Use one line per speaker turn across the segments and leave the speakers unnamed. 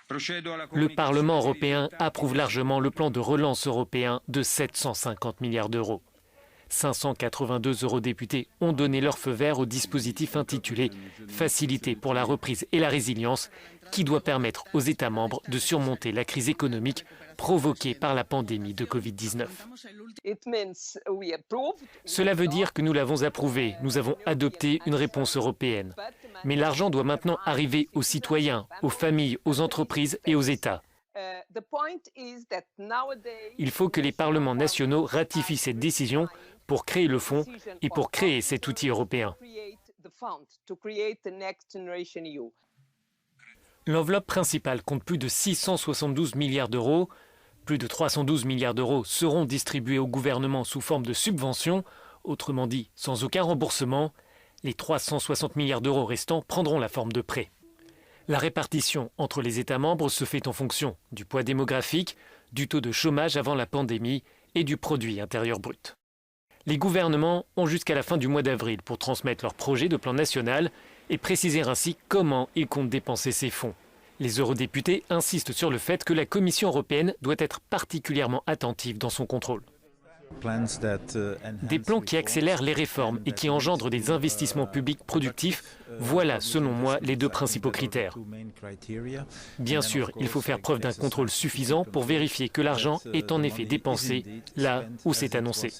Le Parlement européen approuve largement le plan de relance européen de 750 milliards d'euros. 582 eurodéputés ont donné leur feu vert au dispositif intitulé « Facilité pour la reprise et la résilience » qui doit permettre aux États membres de surmonter la crise économique provoquée par la pandémie de Covid-19. Cela veut dire que nous l'avons approuvé, nous avons adopté une réponse européenne. Mais l'argent doit maintenant arriver aux citoyens, aux familles, aux entreprises et aux États. Il faut que les parlements nationaux ratifient cette décision pour créer le fonds et pour créer cet outil européen. L'enveloppe principale compte plus de 672 milliards d'euros. Plus de 312 milliards d'euros seront distribués au gouvernement sous forme de subventions, autrement dit sans aucun remboursement. Les 360 milliards d'euros restants prendront la forme de prêts. La répartition entre les États membres se fait en fonction du poids démographique, du taux de chômage avant la pandémie et du produit intérieur brut. Les gouvernements ont jusqu'à la fin du mois d'avril pour transmettre leur projet de plan national et préciser ainsi comment ils comptent dépenser ces fonds. Les eurodéputés insistent sur le fait que la Commission européenne doit être particulièrement attentive dans son contrôle. Des plans qui accélèrent les réformes et qui engendrent des investissements publics productifs, voilà selon moi les deux principaux critères. Bien sûr, il faut faire preuve d'un contrôle suffisant pour vérifier que l'argent est en effet dépensé là où c'est annoncé.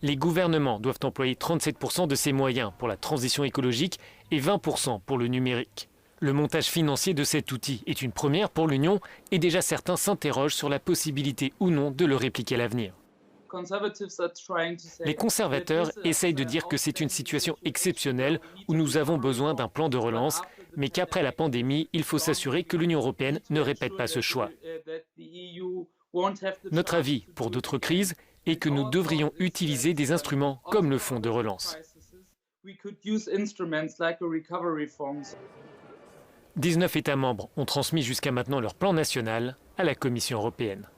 Les gouvernements doivent employer 37% de ces moyens pour la transition écologique et 20% pour le numérique. Le montage financier de cet outil est une première pour l'Union et déjà certains s'interrogent sur la possibilité ou non de le répliquer à l'avenir. Les conservateurs essayent de dire que c'est une situation exceptionnelle où nous avons besoin d'un plan de relance, mais qu'après la pandémie, il faut s'assurer que l'Union européenne ne répète pas ce choix. Notre avis, pour d'autres crises, est que nous devrions utiliser des instruments comme le fonds de relance. 19 États membres ont transmis jusqu'à maintenant leur plan national à la Commission européenne.